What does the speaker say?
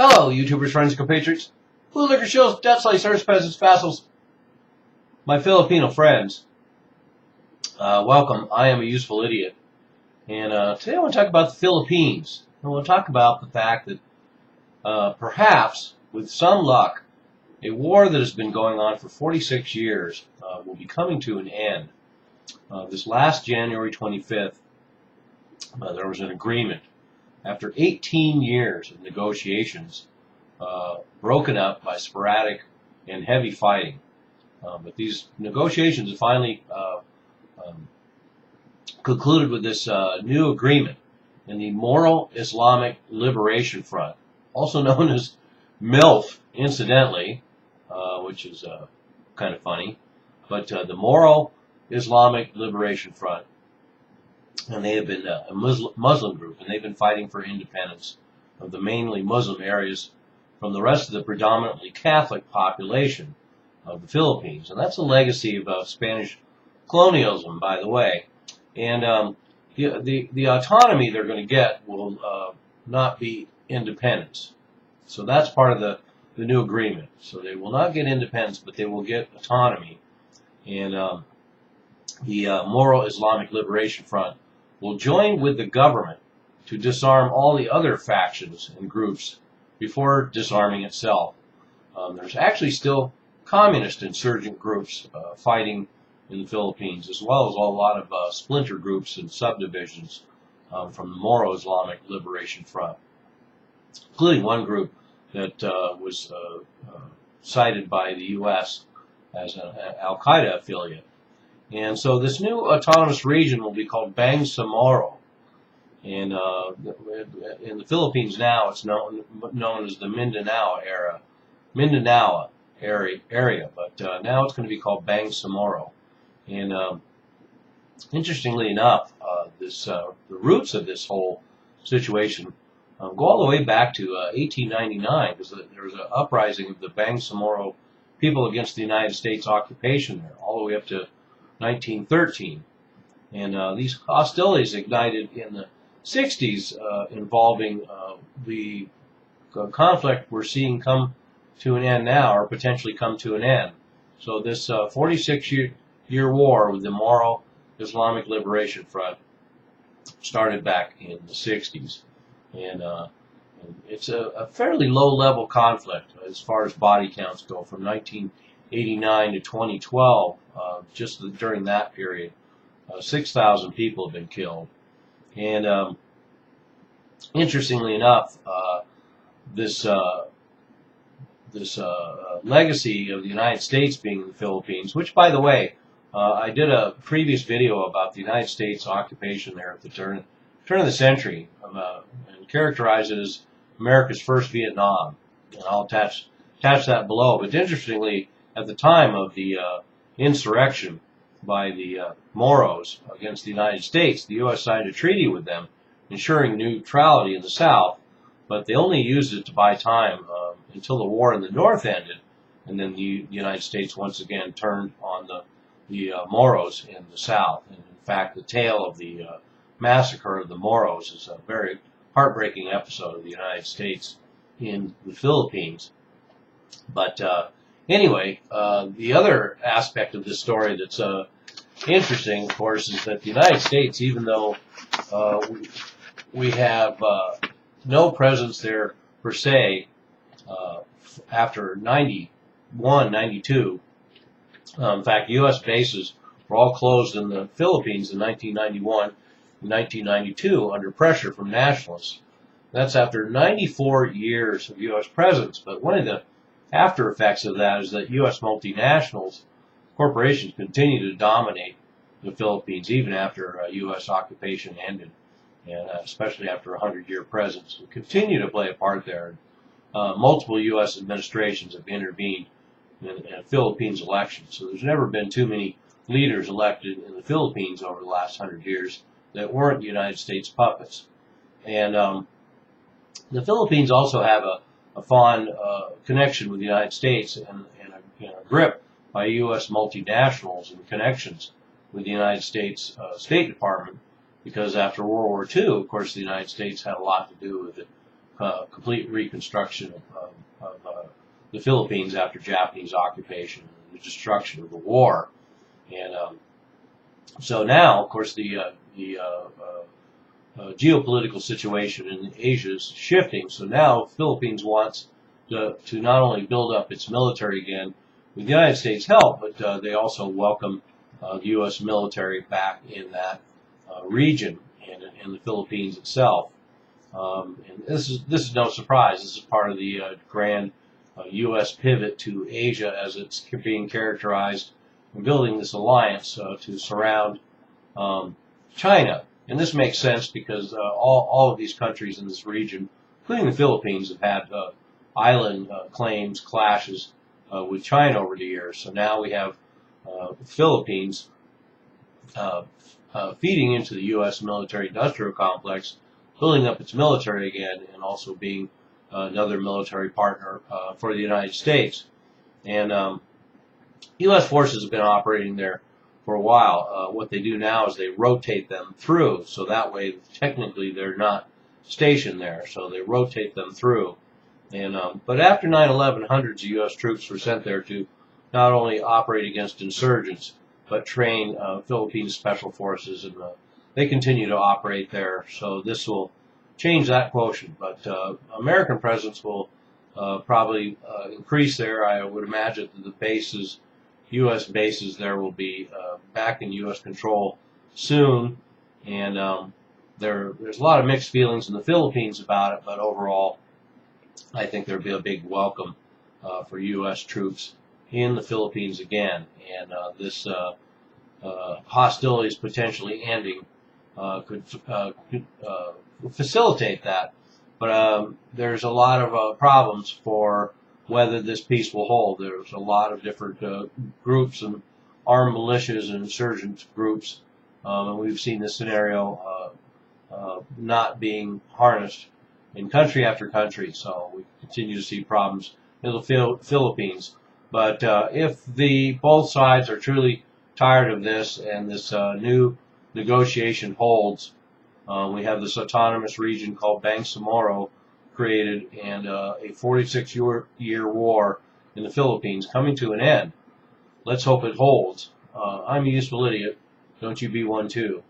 Hello, YouTubers, friends, compatriots, bootlicker shills, death slaves, serfs, peasants, vassals, my Filipino friends. Welcome. I am a useful idiot. And today I want to talk about the Philippines. I want to talk about the fact that perhaps, with some luck, a war that has been going on for 46 years will be coming to an end. This last January 25th, there was an agreement. After 18 years of negotiations, broken up by sporadic and heavy fighting. But these negotiations have finally concluded with this new agreement in the Moro Islamic Liberation Front, also known as MILF, incidentally, which is kind of funny. But the Moro Islamic Liberation Front, and they have been a Muslim group, and they've been fighting for independence of the mainly Muslim areas from the rest of the predominantly Catholic population of the Philippines. And that's a legacy of Spanish colonialism, by the way. And the autonomy they're going to get will not be independence. So that's part of the new agreement. So they will not get independence, but they will get autonomy. And the Moro Islamic Liberation Front will join with the government to disarm all the other factions and groups before disarming itself. There's actually still communist insurgent groups fighting in the Philippines, as well as a lot of splinter groups and subdivisions from the Moro Islamic Liberation Front, including one group that was cited by the U.S. as an Al-Qaeda affiliate. And so this new autonomous region will be called Bangsamoro. And in the Philippines now, it's known as the Mindanao area. But now it's going to be called Bangsamoro. And interestingly enough, the roots of this whole situation go all the way back to 1899, because there was an uprising of the Bangsamoro people against the United States occupation there, all the way up to 1913. And these hostilities ignited in the 60s involving the conflict we're seeing come to an end now, or potentially come to an end. So this 46-year war with the Moro Islamic Liberation Front started back in the 60s. And it's a fairly low-level conflict as far as body counts go, from 1989 to 2012, just during that period. 6,000 people have been killed. And interestingly enough, this legacy of the United States being in the Philippines, which, by the way, I did a previous video about the United States occupation there at the turn of the century, and characterized it as America's first Vietnam. And I'll attach that below. But interestingly, at the time of the insurrection by the Moros against the United States, the U.S. signed a treaty with them, ensuring neutrality in the South, but they only used it to buy time until the war in the North ended, and then the United States once again turned on the Moros in the South. And in fact, the tale of the massacre of the Moros is a very heartbreaking episode of the United States in the Philippines. But anyway, the other aspect of this story that's interesting, of course, is that the United States, even though we have no presence there per se after 91, 92, in fact, U.S. bases were all closed in the Philippines in 1991 and 1992 under pressure from nationalists. That's after 94 years of U.S. presence. But one of the after effects of that is that U.S. multinationals, corporations, continue to dominate the Philippines even after U.S. occupation ended, and especially after a 100-year presence. We continue to play a part there. Multiple U.S. administrations have intervened in Philippines elections, so there's never been too many leaders elected in the Philippines over the last 100 years that weren't United States puppets. And the Philippines also have a fond connection with the United States, and a grip by U.S. multinationals and connections with the United States State Department, because after World War II, of course, the United States had a lot to do with the complete reconstruction of the Philippines after Japanese occupation, the destruction of the war. And so now, of course, the geopolitical situation in Asia is shifting. So now Philippines wants to not only build up its military again with the United States' help, but they also welcome the U.S. military back in that region and in the Philippines itself. And this is no surprise. This is part of the grand U.S. pivot to Asia, as it's being characterized, and building this alliance to surround China. And this makes sense because all of these countries in this region, including the Philippines, have had island claims, clashes with China over the years. So now we have the Philippines feeding into the U.S. military-industrial complex, building up its military again, and also being another military partner for the United States. And U.S. forces have been operating there for a while. What they do now is they rotate them through, so that way technically they're not stationed there, so they rotate them through. And but after 9/11, hundreds of U.S. troops were sent there to not only operate against insurgents, but train Philippine special forces, and they continue to operate there. So this will change that quotient, but American presence will probably increase there. I would imagine that the bases, U.S. bases there, will be back in U.S. control soon, and there's a lot of mixed feelings in the Philippines about it, but overall, I think there'll be a big welcome for U.S. troops in the Philippines again, and this hostilities potentially ending could facilitate that. But there's a lot of problems for whether this peace will hold. There's a lot of different groups and armed militias and insurgent groups, and we've seen this scenario not being harnessed in country after country. So we continue to see problems in the Philippines. But if both sides are truly tired of this and this new negotiation holds, we have this autonomous region called Bangsamoro created, and a 46-year war in the Philippines coming to an end. Let's hope it holds. I'm a useful idiot. Don't you be one too.